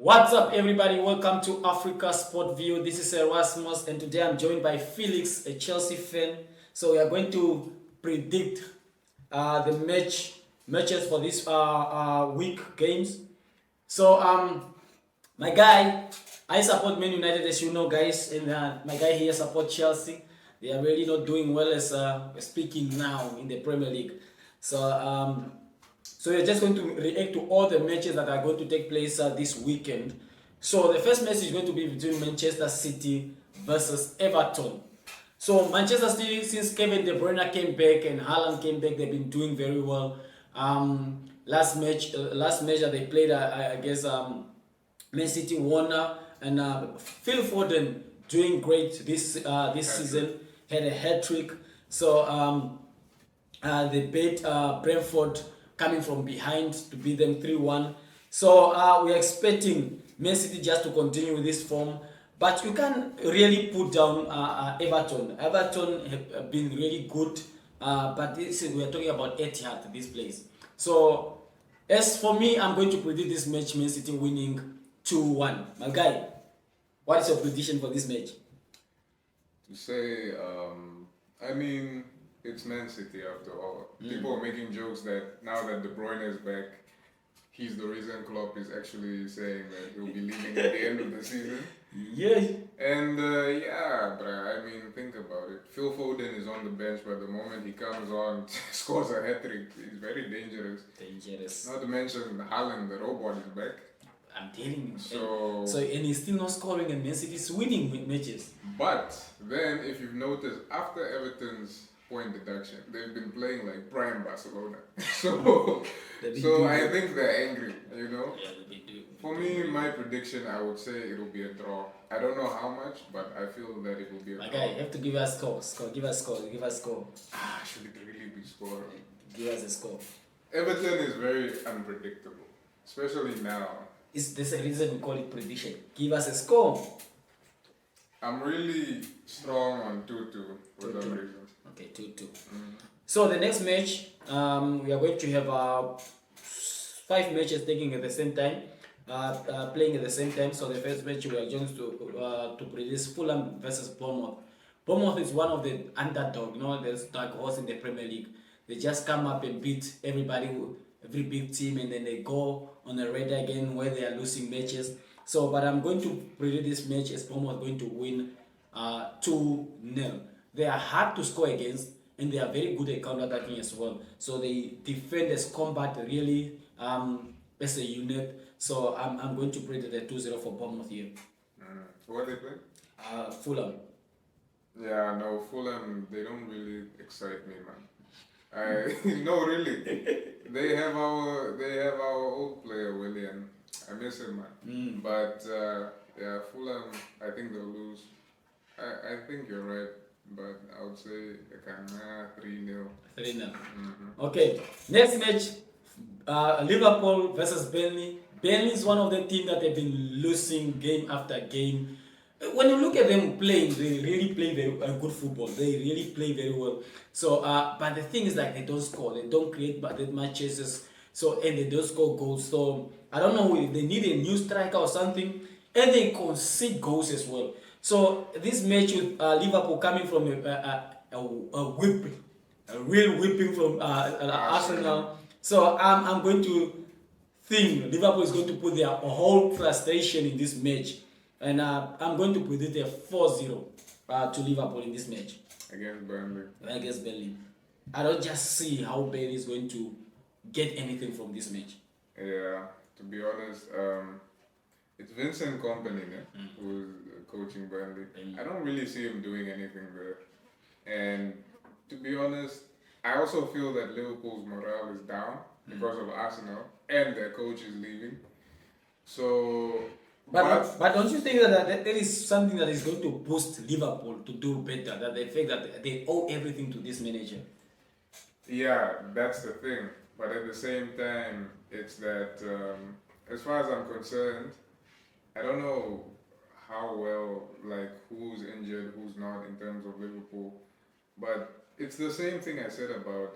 What's up, everybody? Welcome to Africa Sport View. This is Erasmus, and today I'm joined by Felix, a Chelsea fan. So we are going to predict the matches for this week games. So my guy, I support Man United, as you know, guys, and my guy here support Chelsea. They are really not doing well as speaking now in the Premier League. So we're just going to react to all the matches that are going to take place this weekend. So the first match is going to be between Manchester City versus Everton. So Manchester City, since Kevin De Bruyne came back and Haaland came back, they've been doing very well. Last match that they played, I guess Man City won, and Phil Foden doing great this season. Had a hat trick. So they beat Brentford coming from behind to beat them 3-1. So we're expecting Man City just to continue with this form. But you can really put down Everton. Everton have been really good. But we're talking about Etihad, this place. So as for me, I'm going to predict this match, Man City winning 2-1. My guy, what is your prediction for this match? To say, I mean, it's Man City after all. People are making jokes that now that De Bruyne is back, he's the reason Klopp is actually saying that he'll be leaving at the end of the season. Yeah. And but I mean, think about it. Phil Foden is on the bench, but the moment he comes on, scores a hat trick. He's very dangerous. Dangerous. Not to mention Haaland, the robot, is back. I'm telling you. So And he's still not scoring, and Man City is winning matches. But then, if you've noticed, after Everton's point deduction, they've been playing like prime Barcelona. So I think they're angry, you know. Yeah, they do. For me, my prediction, I would say it'll be a draw. I don't know how much, but I feel that it will be a My draw. guy, you have to give us score. Give us score. Should it really be score? Give us a score. Everton is very unpredictable, especially now. There's a reason we call it prediction. Give us a score. I'm really strong on 2-2 for that 2-2. reason. Okay, 2-2. So the next match, we are going to have 5 matches taking at the same time, playing at the same time. So the first match we are going to predict Fulham versus Bournemouth. Bournemouth is one of the underdog, there's dark horse in the Premier League. They just come up and beat everybody, every big team, and then they go on a red again where they are losing matches. So, but I'm going to predict this match as Bournemouth going to win 2-0. They are hard to score against, and they are very good at counter-attacking as well. So they defend as combat really as a unit. So I'm going to predict a 2-0 for Bournemouth here. What they play? Fulham. Yeah, no, Fulham, they don't really excite me, man. No, really. They have our old player, William. I miss him, man. But yeah, Fulham, I think they'll lose. I think you're right, but I would say they can 3-0. 3-0. Okay, next match, Liverpool versus Burnley. Burnley is one of the teams that have been losing game after game. When you look at them playing, they really play very good football. They really play very well. So, but the thing is, like, they don't score. They don't create that much chances. So, and they don't score goals. So, I don't know if they need a new striker or something. And they concede goals as well. So, this match with Liverpool coming from a real whipping from Arsenal. So, I'm going to think Liverpool is going to put their whole frustration in this match. And I'm going to predict a 4-0 to Liverpool in this match. Against Burnley. Against Burnley. I don't just see how Burnley is going to get anything from this match. Yeah, to be honest, it's Vincent Kompany who's coaching Burnley. I don't really see him doing anything there. And to be honest, I also feel that Liverpool's morale is down because of Arsenal and their coach is leaving. So... But don't you think that there is something that is going to boost Liverpool to do better? That they think that they owe everything to this manager? Yeah, that's the thing. But at the same time, it's that as far as I'm concerned, I don't know how well, like, who's injured, who's not in terms of Liverpool. But it's the same thing I said about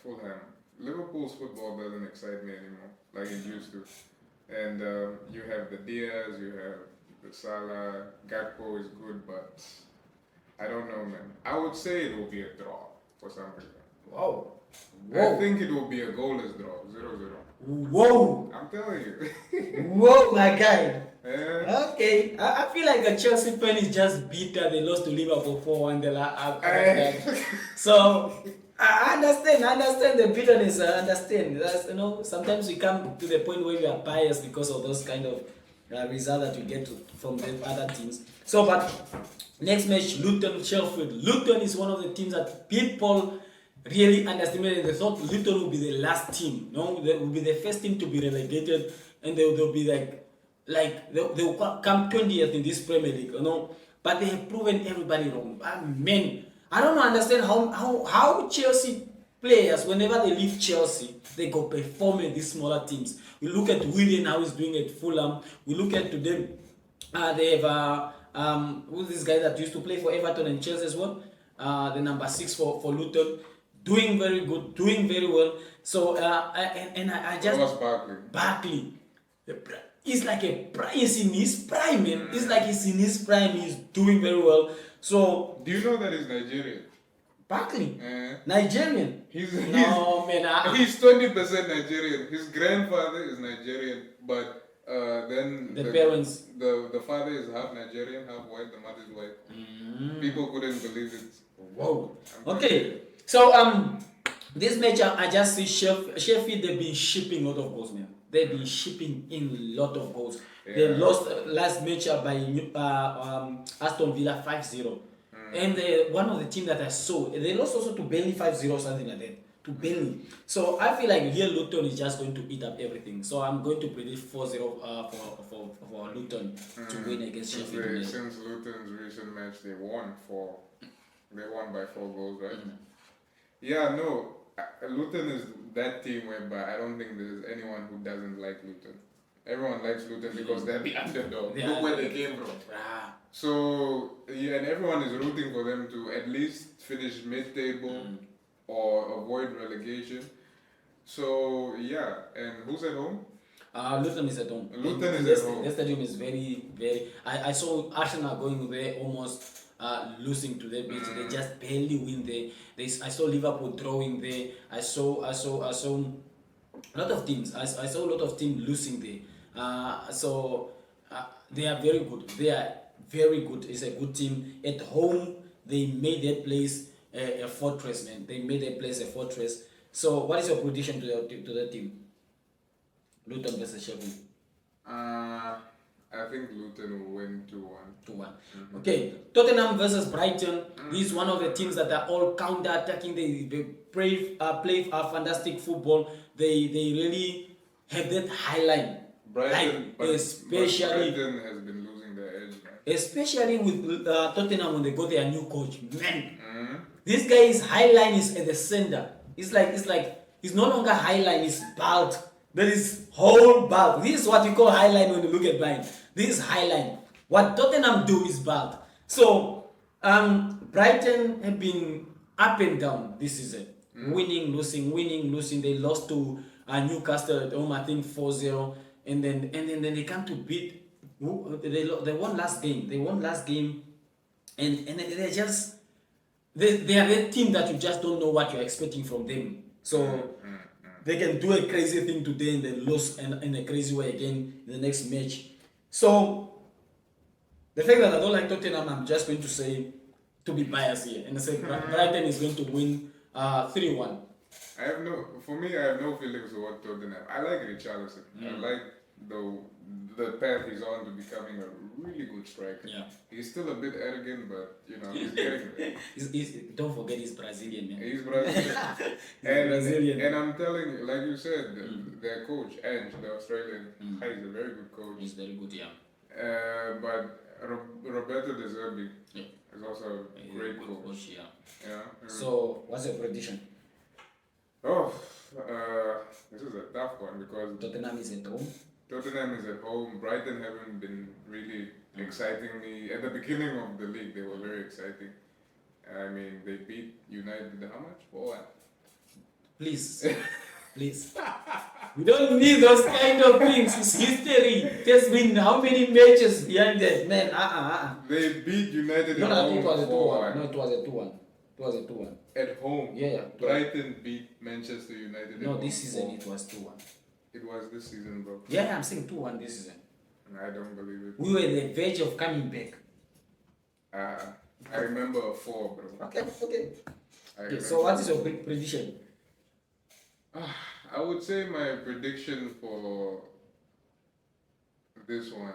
Fulham. Liverpool's football doesn't excite me anymore, like it used to. And you have the Diaz, you have the Salah. Gakpo is good, but I don't know, man. I would say it will be a draw for some reason. Wow. I think it will be a goalless draw, 0-0. Whoa. I'm telling you. Whoa, my guy. Yeah. Okay. I feel like the Chelsea fan is just bitter. They lost to Liverpool 4-1. So I understand the bitterness. I understand. That's, sometimes we come to the point where we are biased because of those kind of results that we get from the other teams. So, but next match, Luton Sheffield. Luton is one of the teams that people really underestimated. They thought Luton would be the last team. No, they will be the first team to be relegated, and they'll be they'll come 20th in this Premier League. But they have proven everybody wrong. Man, I don't understand how Chelsea players, whenever they leave Chelsea, they go perform in these smaller teams. We look at Willian, how he's doing at Fulham. We look at them. They have who's this guy that used to play for Everton and Chelsea as well? The number 6 for Luton, doing very good, doing very well. So I just Barkley. He's like he's in his prime, man. It's like he's in his prime. He's doing very well. So do you know that he's Nigerian? Barkley, Nigerian. He's 20% Nigerian. His grandfather is Nigerian, but then the parents, the father is half Nigerian, half white. The mother is white. People couldn't believe it. Whoa. Okay. So this match I just see Sheffield. They've been shipping a lot of goals, man. They've been shipping in a lot of goals. Yeah. They lost last match by Aston Villa 5-0. And one of the teams that I saw, they lost also to Burnley 5-0, something like that. To Burnley. So I feel like here Luton is just going to eat up everything. So I'm going to predict 4-0 for Luton to win against Sheffield. Since Luton's recent match, they won by 4 goals, right? Yeah, no. Luton is that team whereby I don't think there's anyone who doesn't like Luton. Everyone likes Luton because they're the underdog. Look where they came from. So, yeah, and everyone is rooting for them to at least finish mid-table or avoid relegation. So, yeah. And who's at home? Luton is at home. Luton is at home. The stadium is very, very... I saw Arsenal going there almost... losing to their beach. They just barely win there. I saw Liverpool drawing there. I saw a lot of teams. I saw a lot of teams losing there. They are very good. They are very good. It's a good team. At home, they made their place a fortress, man. They made their place a fortress. So, what is your prediction to the team? Luton versus Sheffield. I think Luton will win 2-1. Okay, Tottenham versus Brighton. This is one of the teams that are all counter-attacking. They play fantastic football. They really have that high line. Brighton has been losing their edge, man. Especially with Tottenham when they got their new coach. Man, this guy's high line is at the center. It's like it's no longer high line. It's bald. That is whole bald. This is what you call high line when you look at blind. This is high line. What Tottenham do is bad. So, Brighton have been up and down this season. Winning, losing. They lost to Newcastle at home, I think 4-0. And then they come to beat. They won last game. And they're just... They are a team that you just don't know what you're expecting from them. So... They can do a crazy thing today and then lose in a crazy way again in the next match. So, the fact that I don't like Tottenham, I'm just going to say, to be biased here, and I say Brighton is going to win 3-1. I have no feelings about Tottenham. I like Richarlison. I like the path he's on to becoming a really good striker. Yeah. He's still a bit arrogant, but he's getting there. Don't forget he's Brazilian, man. He's Brazilian. Brazilian. And I'm telling you, like you said, their coach, Ange, the Australian, he's a very good coach. He's very good, yeah. But Roberto De Zerbi is also a great coach. Yeah. So, what's your prediction? Oh, this is a tough one because Tottenham is at home. Brighton haven't been really exciting me. At the beginning of the league, they were very exciting. I mean, they beat United how much? 4-1. Please. Please. We don't need those kind of things. It's history. There's been how many matches behind that, man? They beat United No, at no, I think it home was a 2-1. 4-1. No, it was a 2-1. It was a 2-1. At home. Yeah. Brighton beat Manchester United. No, at this home season 4-1. it was 2-1. It was this season, bro. Yeah, I'm saying 2-1 this season. I don't believe it. We were in the verge of coming back. I remember a 4, bro. Okay. I So what is your remember. prediction? I would say my prediction for this one.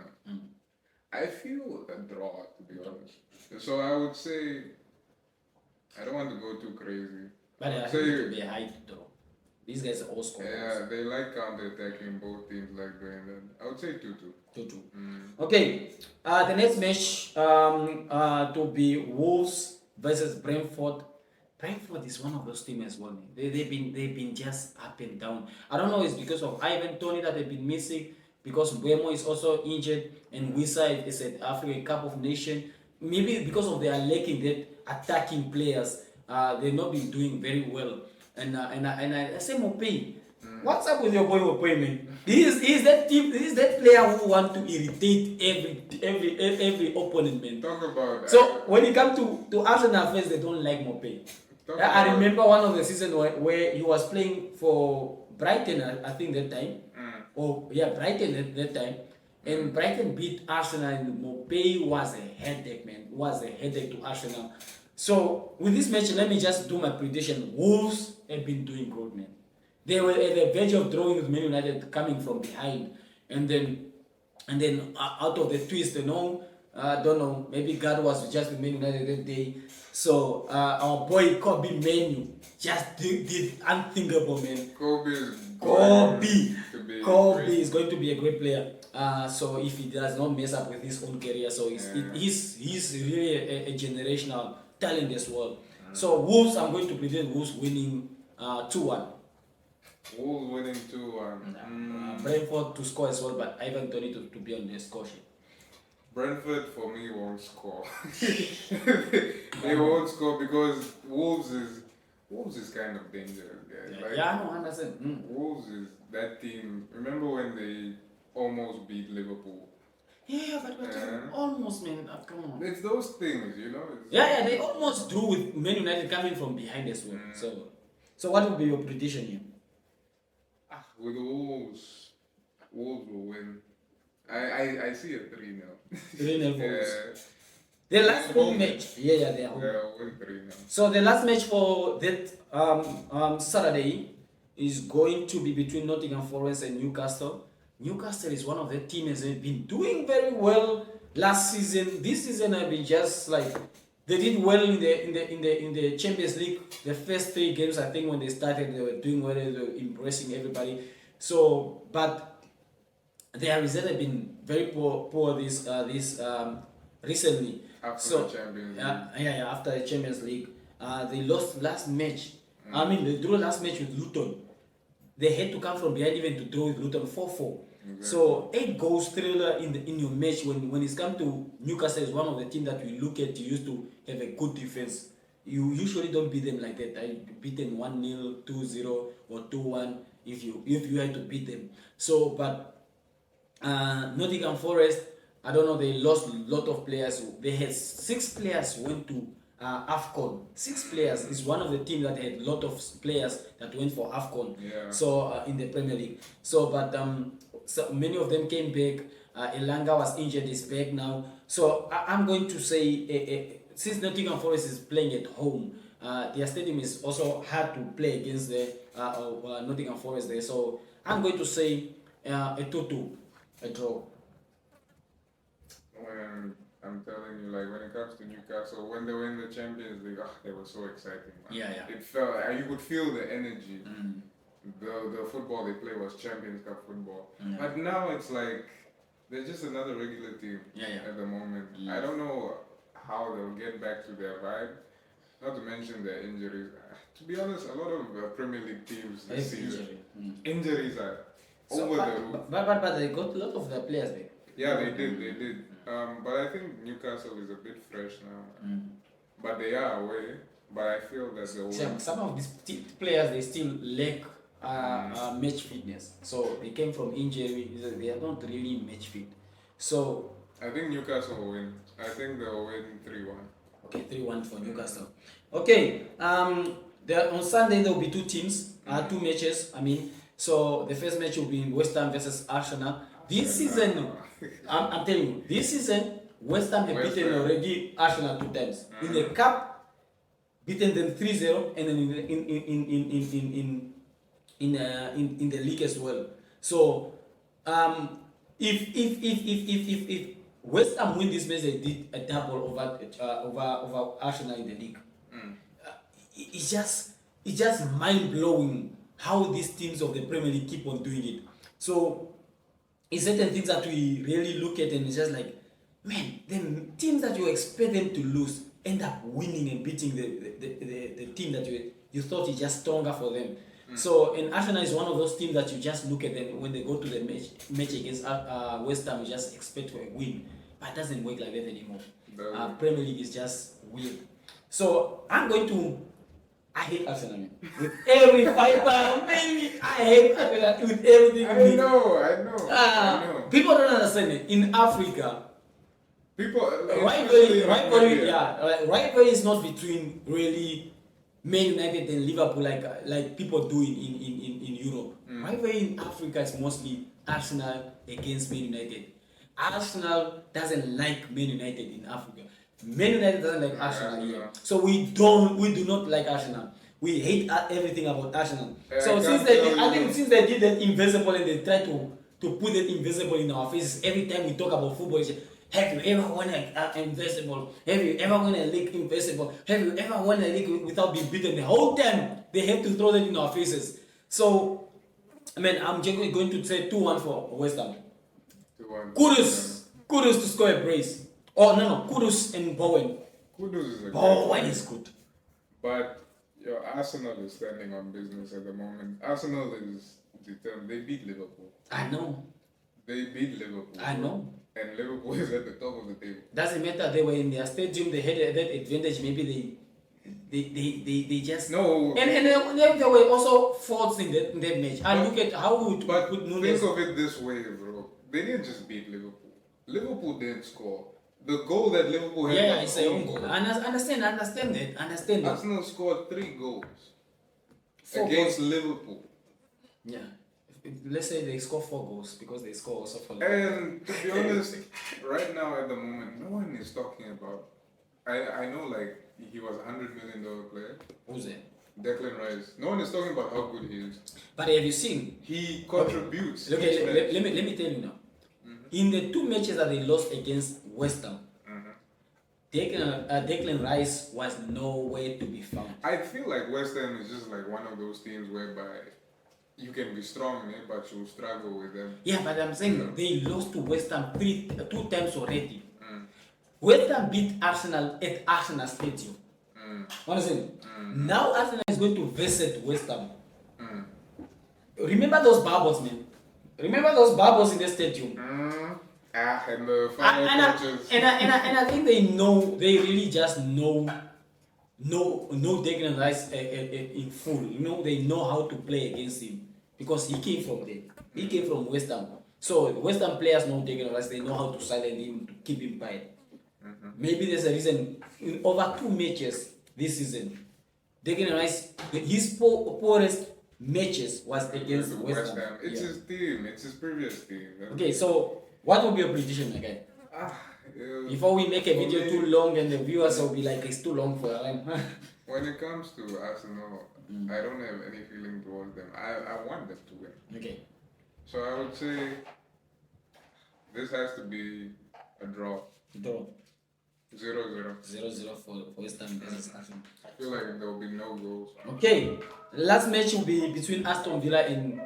I feel a draw, to be honest. So I would say I don't want to go too crazy. But I So think it you- will be a high draw. These guys are all scorers. Yeah, they like counter-attacking. Both teams like doing that. I would say 2-2. 2-2. Okay. The next match to be Wolves versus Brentford. Brentford is one of those teams as well. They've been just up and down. I don't know. It's because of Ivan Toney that they've been missing. Because Buemo is also injured, and Wisa is at Africa Cup of Nations. Maybe because of their lacking that attacking players, they've not been doing very well. And I say Mopey, what's up with your boy Mopey, man? He's that player who want to irritate every opponent, man. Talk about So when it comes to Arsenal fans, they don't like Mopey. Talk I about- remember one of the seasons where he was playing for Brighton, I think that time. Brighton at that time. And Brighton beat Arsenal, and Mopey was a headache, man. Was a headache to Arsenal. So with this match, let me just do my prediction. Wolves have been doing good, man. They were at the verge of drawing with Man United coming from behind, and then out of the twist, I don't know, maybe God was just with Man United that day. So our boy Kobe Menu just did unthinkable, man. Kobe is Kobe great. is going to be a great player. So if he does not mess up with his own career, so he's really a generational talent as well. So Wolves, I'm going to predict Wolves winning 2-1. Wolves winning 2-1. Brentford to score as well, but Ivan Toney to be on the score sheet. Brentford for me won't score. They won't score because Wolves is kind of dangerous, guys. Like, Yeah, no, 100%. Wolves is that team. Remember when they almost beat Liverpool? Yeah, but we're talking almost, man. Come on. It's those things, you know. It's, Yeah, they almost drew with Man United coming from behind as well. So what would be your prediction here? With Wolves will win. I see a 3-0. 3-0 Yeah, Wolves. The last home match. Yeah, they are home. win 3-0. So the last match for that Saturday is going to be between Nottingham Forest and Newcastle. Newcastle is one of the teams that have been doing very well last season. This season have been just like they did well in the Champions League. The first 3 games, I think, when they started, they were doing well. They were impressing everybody. So, but their results have been very poor this recently. After the Champions League. After the Champions League, they lost last match. I mean, they drew last match with Luton. They had to come from behind even to draw with Luton 4-4. So 8 goals thriller in your match when it's come to Newcastle is one of the teams that we look at. You used to have a good defense. You usually don't beat them like that. You beat them 1-0, 2-0, or 2-1 if you had to beat them. So, but Nottingham Forest, I don't know. They lost a lot of players. They had 6 players went to AFCON. 6 players is one of the teams that had a lot of players that went for AFCON. Yeah. So in the Premier League. So but so many of them came back. Elanga was injured, is back now. So I'm going to say since Nottingham Forest is playing at home, their stadium is also hard to play against the Nottingham Forest there. So I'm going to say a 2-2, a draw. When I'm telling you, like when it comes to Newcastle, when they were in the Champions League, they were so exciting, man. Yeah. It felt you could feel the energy. The football they play was Champions Cup football. But now it's like they're just another regular team at the moment. I don't know how they'll get back to their vibe. Not to mention their injuries. To be honest, a lot of Premier League teams this season, injuries are over the roof. But they got a lot of their players back. Yeah, they did. But I think Newcastle is a bit fresh now. But they are away. But I feel that they will. Some of these players they still lack match fitness. So they came from injury. They are not really match fit. So I think Newcastle will win. I think they'll win 3-1. okay, 3-1 for Newcastle. Okay, there on Sunday there will be two teams, two matches. I mean, so the first match will be West Ham versus Arsenal. This season, I'm telling you, this season West Ham have beaten already Arsenal 2 times. In the cup, beaten them 3-0, and then in the league as well. So if West Ham win this match, they did a double over Arsenal in the league. It's just mind blowing how these teams of the Premier League keep on doing it. So it's certain things that we really look at, and it's just like, man, the teams that you expect them to lose end up winning and beating the team that you thought is just stronger for them. So, and Arsenal is one of those teams that you just look at them when they go to the match against West Ham, you just expect for a win. But it doesn't work like that anymore. Premier League is just weird. So, I hate Arsenal, man. With every fiber, baby, I hate Arsenal with everything. I know. People don't understand it. In Africa, rivalry is not between really Man United and Liverpool like people do in Europe. Rivalry in Africa is mostly Arsenal against Man United. Arsenal doesn't like Man United in Africa. Man United doesn't like Arsenal here. So we do not like Arsenal. We hate everything about Arsenal. So since they did that invisible and they try to put that invisible in our faces every time we talk about football, have you ever won an invisible? Have you ever won a league invisible? Have you ever won a league without being beaten? The whole time they have to throw that in our faces. So, I mean, I'm generally going to say 2-1 for West Ham. 2-1. Kudus to score a brace. Oh no, Kudus and Bowen. Bowen is good. But your Arsenal is standing on business at the moment. Arsenal is determined. They beat Liverpool. I know. They beat Liverpool. I know. And Liverpool is at the top of the table. Doesn't matter. They were in their stadium. They had that advantage. Maybe they just no. And there were also faults in that match. I look at how we put Nunes. Think of it this way, bro. They didn't just beat Liverpool. Liverpool didn't score. The goal that Liverpool had. Yeah, it's their own goal. I understand that. Arsenal scored 3 goals 4 against goals. Liverpool. Yeah. Let's say they score 4 goals because they score also for Liverpool. And to be honest, right now at the moment, no one is talking about. I know like he was $100 million player. Who's that? Declan Rice. No one is talking about how good he is. But have you seen? He contributes. Okay, let me tell you now. In the 2 matches that they lost against West Ham, Declan Rice was nowhere to be found. I feel like West Ham is just like one of those teams whereby you can be strong, but you'll struggle with them. Yeah, but I'm saying they lost to West Ham 2 times already. West Ham beat Arsenal at Arsenal Stadium. Understand? Now Arsenal is going to visit West Ham. Remember those bubbles, man. Remember those bubbles in the stadium. And the final coaches. And I think they really just know Declan Rice in full. You know, they know how to play against him because he came from there. He came from West Ham. So West Ham players know Declan Rice. They know how to silence him, to keep him quiet. Maybe there's a reason. In over 2 matches this season, Declan Rice, his poorest matches was against West Ham. It's his team. It's his previous team. Okay, so what will be your prediction, my guy? Before we make a video too long and the viewers will be like, it's too long for them. When it comes to Arsenal, I don't have any feeling towards them. I want them to win. Okay. So I would say this has to be a draw. Draw. 0-0. 0-0 for West Ham versus Arsenal. I feel like there will be no goals. Okay. Last match will be between Aston Villa and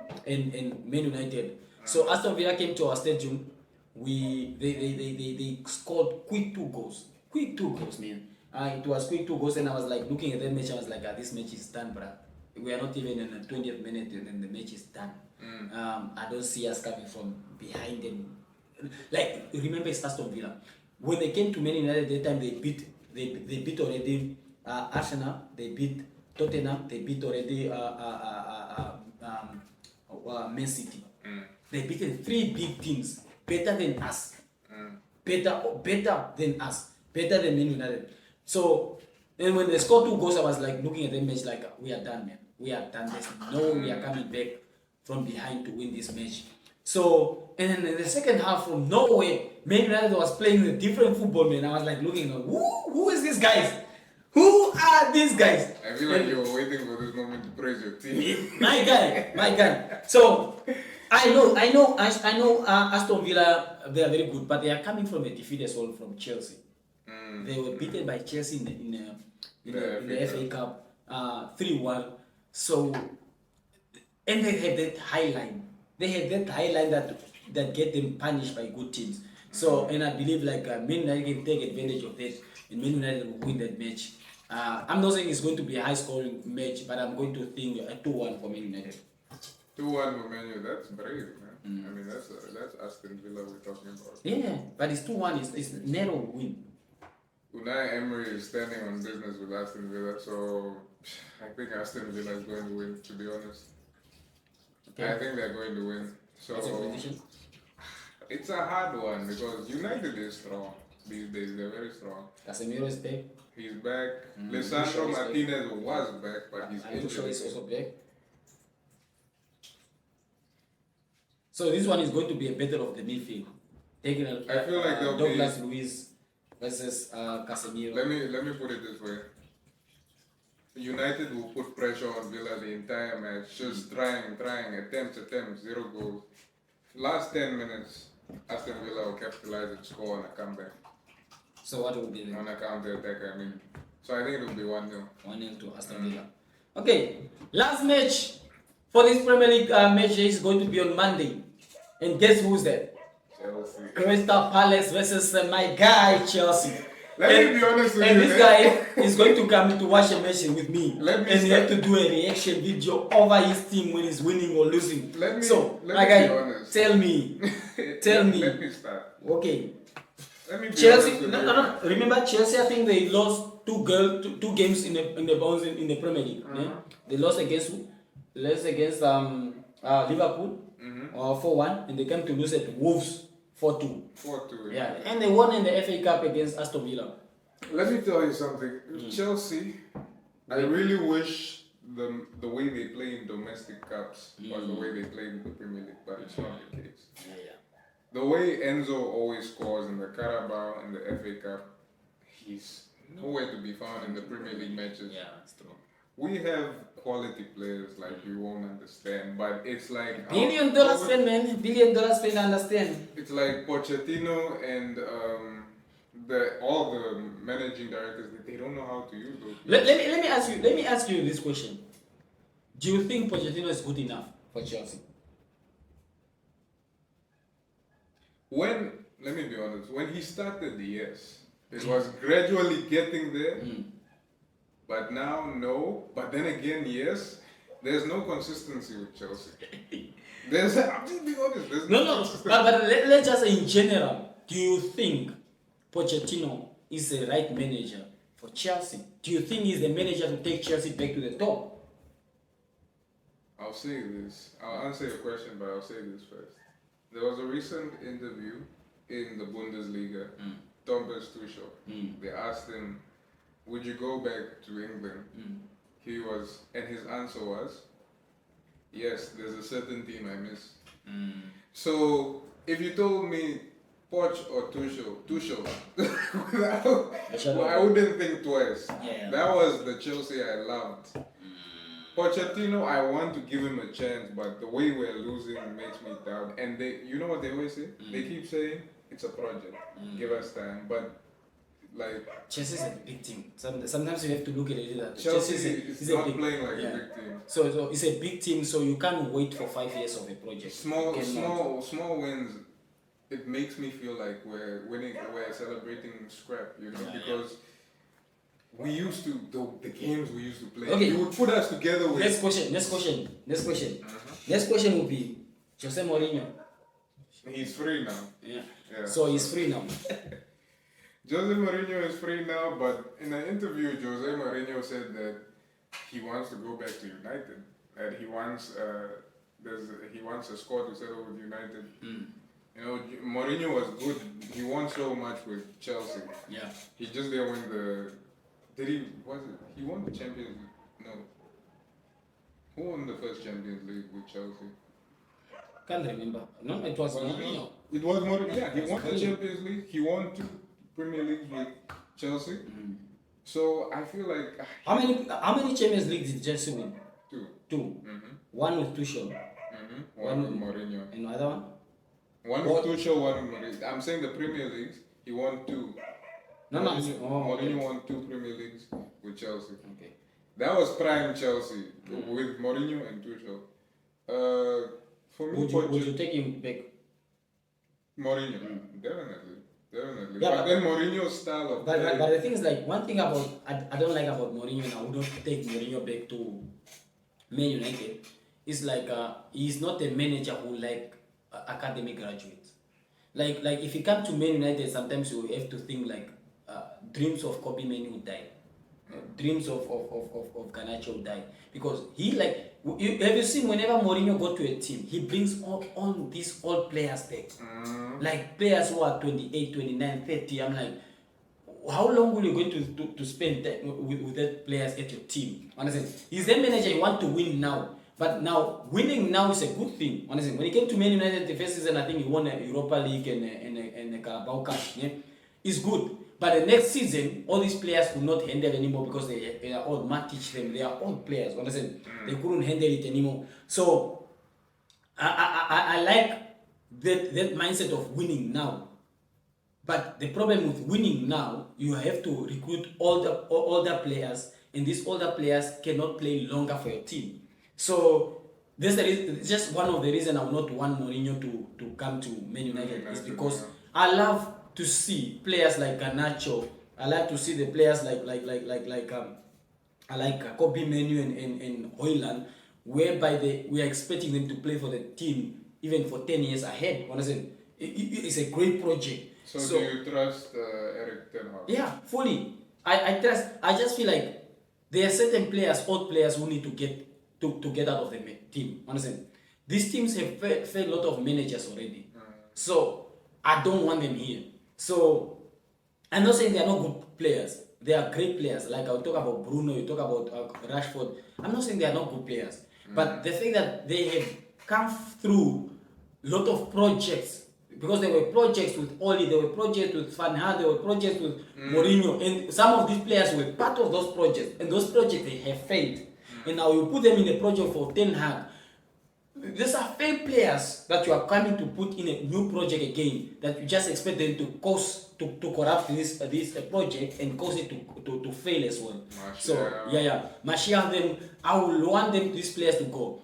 Man United. So Aston Villa came to our stadium. They scored quick 2 goals. Quick 2 goals, man. It was quick 2 goals, and I was like looking at that match. I was like, this match is done, bruh. We are not even in the 20th minute, and then the match is done. I don't see us coming from behind them. Like, remember, it's Aston Villa. When they came to Man United at that time, they beat already Arsenal, they beat Tottenham, they beat already Man City. Mm. They beaten 3 big teams, better than us. Better than us, better than Man United. So, and when they scored 2 goals, I was like looking at the match like, we are done, man. We are done. There's no way we are coming back from behind to win this match. So, and then in the second half, from nowhere, Man United was playing a different football, man. I was like looking, who is these guys? Who are these guys? I feel like you were waiting for this moment to praise your team. My guy. So I know Aston Villa, they are very good, but they are coming from a defeat as well from Chelsea. They were beaten by Chelsea in the FA Cup 3-1. So, and they had that high line. They had that high line that get them punished by good teams. So, and I believe like Man United can take advantage of that, and Man United will win that match. I'm not saying it's going to be a high scoring match, but I'm going to think a 2-1 for Man United. 2-1 for Man U, that's brave, man. I mean, that's Aston Villa we're talking about. Yeah, but it's 2-1, it's narrow win. Unai Emery is standing on business with Aston Villa, so I think Aston Villa is going to win, to be honest. Okay. I think they're going to win. So What's your prediction? it's a hard one because United is strong these days. They're very strong. Casemiro is back. He's back. Lucio Lisandro is back. Martinez was back, but he's And Lucio is injured. also back. So this one is going to be a battle of the midfield. Taking I feel like they'll Douglas Luiz versus Casemiro. Let me put it this way. United will put pressure on Villa the entire match, just trying, attempts, 0 goals. Last 10 minutes, Aston Villa will capitalize and score on a comeback. So what will be the On a counter attack, I mean. So I think it will be 1-0. 1-0 to Aston Villa. Okay, last match for this Premier League match is going to be on Monday. And guess who's that? Chelsea. Crystal Palace versus my guy Chelsea. Let me be honest with and you. this guy is going to come to watch a match with me. Let me and he have to do a reaction video over his team when he's winning or losing. Let me my be guy, honest. tell me. Let me start. Okay. Let me be Chelsea. honest with you. No. Remember Chelsea? I think they lost two games in the Premier League. Yeah? They lost against who? Lost against Liverpool 4-1, and they came to lose at Wolves 4-2. 4-2. Yeah, and they won in the FA Cup against Aston Villa. Let me tell you something. Chelsea, I really wish the way they play in domestic cups was the way they play in the Premier League, but it's not the case. Yeah. The way Enzo always scores in the Carabao and the FA Cup, he's nowhere to be found in the Premier League matches. Yeah, that's true. We have quality players like you won't understand, but it's like $1 billion spend, man. $1 billion spend, understand. It's like Pochettino and all the managing directors, they don't know how to use those. Let me ask you this question. Do you think Pochettino is good enough for Chelsea? Let me be honest, when he started, yes, it was gradually getting there, but now no. But then again, yes, there's no consistency with Chelsea. I'm just being honest. There's No. consistency. But let's just say in general, do you think Pochettino is the right manager for Chelsea? Do you think he's the manager to take Chelsea back to the top? I'll say this. I'll answer your question, but I'll say this first. There was a recent interview in the Bundesliga, Thomas Tuchel. They asked him, would you go back to England? And his answer was, yes, there's a certain team I miss. So, if you told me Poch or Tuchel, I wouldn't think twice. Yeah. That was the Chelsea I loved. Pochettino, I want to give him a chance, but the way we're losing makes me doubt. And you know what they always say? They keep saying, it's a project, give us time. But, like... Chelsea is a big team. Sometimes you have to look at it that Chelsea is is not playing like a big team. So it's a big team, so you can't wait for 5 years of a project. Small wins, it makes me feel like we're winning, we're celebrating scrap, because... We used to, the games we used to play, Okay. you would put us together with... Next question. Next question will be Jose Mourinho. He's free now. Yeah. Yeah. So he's free now. Jose Mourinho is free now, but in an interview, Jose Mourinho said that he wants to go back to United, that he wants he wants a squad to settle with United. You know, Mourinho was good. He won so much with Chelsea. Yeah. He just didn't win the. Did he? Was it? He won the Champions League. No. Who won the first Champions League with Chelsea? Can't remember. No, it was Mourinho. It was Mourinho. Yeah, he won the Champions League. He won 2 Premier Leagues with Chelsea. So I feel like How many Champions Leagues did Chelsea win? 2. 2. One with Tuchel. One with Mourinho. And another one? One with Tuchel, one with Mourinho. I'm saying the Premier Leagues. He won 2. Mourinho won 2 Premier Leagues with Chelsea. Okay. That was prime Chelsea with Mourinho and Tuchel. For me, Would you take him back? Mourinho, definitely. Yeah, but then Mourinho's style of play. But the thing is, like, one thing about I don't like about Mourinho, and I wouldn't take Mourinho back to Man United, is like he's not a manager who like academy graduates. Like if you come to Man United, sometimes you have to think like dreams of Kobe Manu die. Dreams of Garnacho die, because he like have you seen whenever Mourinho go to a team, he brings all these old players back, like players who are 28, 29, 30. I'm like, how long will you going to spend with that players at your team? Understand? He's the manager. You want to win now, but now winning now is a good thing. Understand? When he came to Man United the first season, I think he won a Europa League and a Carabao Cup. Yeah? It's good. But the next season, all these players could not handle anymore because they are all Matic them. They are old players. Understand? They couldn't handle it anymore. So I like that mindset of winning now. But the problem with winning now, you have to recruit older players, and these older players cannot play longer for your team. So this is just one of the reasons I would not want Mourinho to come to Man United, is because I love to see players like Garnacho. I like to see the players like Kobe Manu and Hoyland, whereby we are expecting them to play for the team even for 10 years ahead. Understand? It's a great project. So do you trust Eric Ten Hag? Yeah, fully. I trust. I just feel like there are certain players, old players, who need to get out of the team. Understand? These teams have failed a lot of managers already. So I don't want them here. So I'm not saying they are not good players. They are great players. Like I'll talk about Bruno, you talk about Rashford. I'm not saying they are not good players. But the fact that they have come through a lot of projects, because there were projects with Oli, there were projects with Van Gaal, there were projects with Mourinho, and some of these players were part of those projects, and those projects they have failed. And now you put them in a project for Ten Hag. These are failed players that you are coming to put in a new project again, that you just expect them to cause to corrupt this project and cause it to fail as well. Martial them, I will want these players to go.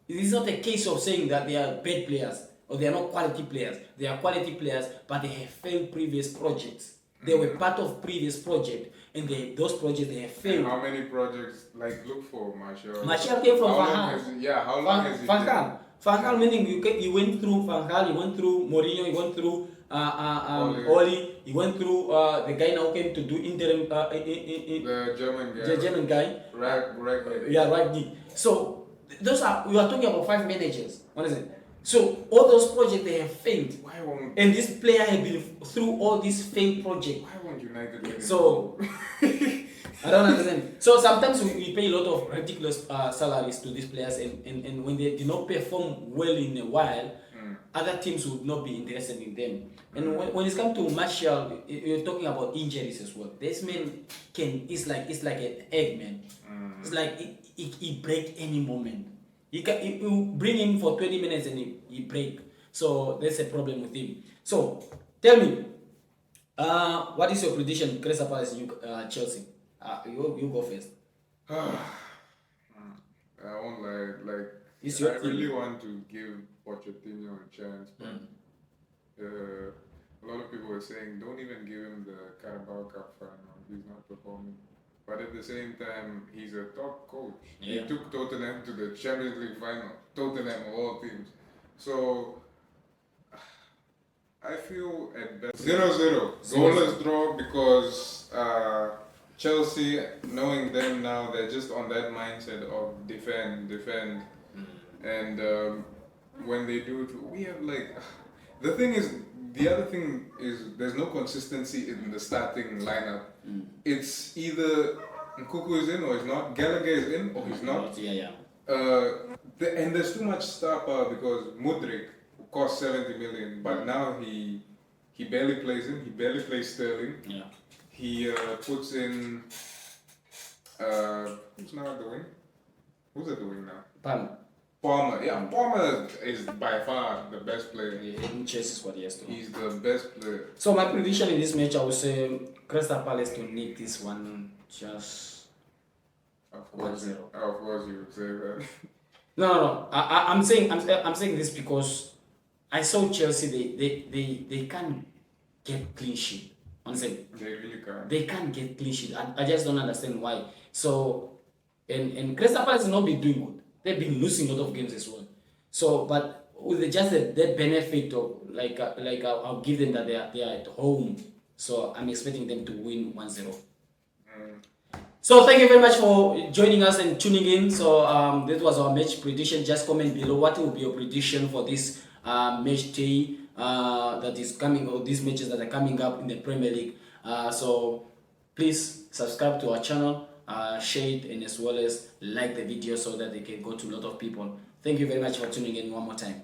It is not a case of saying that they are bad players or they are not quality players. They are quality players, but they have failed previous projects. They were part of previous project, and those projects they have failed. And how many projects? Like, look for Martial. Martial came from Van Gaal. How long has he Van Gaal. Van Gaal, meaning he went through Van Gaal, he went through Mourinho, he went through Oli, he went through the guy now came to do interim. The German guy. The German guy. Ragnick. So we are talking about 5 managers. What is it? So all those projects they have failed. Why won't? And this player has been through all these failed projects. Why won't United win? So I don't understand. So sometimes we pay a lot of ridiculous salaries to these players, and when they do not perform well in a while, other teams would not be interested in them. And when it comes to Martial, you're talking about injuries as well. This man it's like an egg, man. It's like he break any moment. You bring him for 20 minutes and he break. So that's a problem with him. So tell me, what is your prediction, Crystal Palace, Chelsea? You go first. I won't lie. Like, I really want to give Pochettino a chance, but a lot of people are saying don't even give him the Carabao Cup final. He's not performing. But at the same time, he's a top coach. Yeah. He took Tottenham to the Champions League final. Tottenham of all teams. So I feel at best 0-0. Goalless draw, because Chelsea, knowing them now, they're just on that mindset of defend. And when they do it, we have like the thing is the other thing is there's no consistency in the starting lineup. It's either Nkuku is in or he's not, Gallagher is in or he's not. Yeah. And there's too much star power because Mudrik cost 70 million, but now he barely plays him. He barely plays Sterling. Yeah. He puts in who's now at the wing? Who's at the wing now? Palmer. Yeah, Palmer is by far the best player. He chases what he has to. He's the best player. So my prediction in this match, I would say Crystal Palace to nick this one just Of course, 1-0. of course you would say that. No. I'm saying this because I saw Chelsea. They can't get clean sheet. Honestly, They really can't. they can't get clean sheet. I just don't understand why. So, and Crystal Palace has not been doing good. They've been losing a lot of games as well. So, but with the benefit of I'll give them that they are at home. So I'm expecting them to win 1-0. So thank you very much for joining us and tuning in. So this was our match prediction. Just comment below what will be your prediction for this match day that is coming, or these matches that are coming up in the Premier League. So please subscribe to our channel, share it, and as well as like the video so that they can go to a lot of people. Thank you very much for tuning in one more time.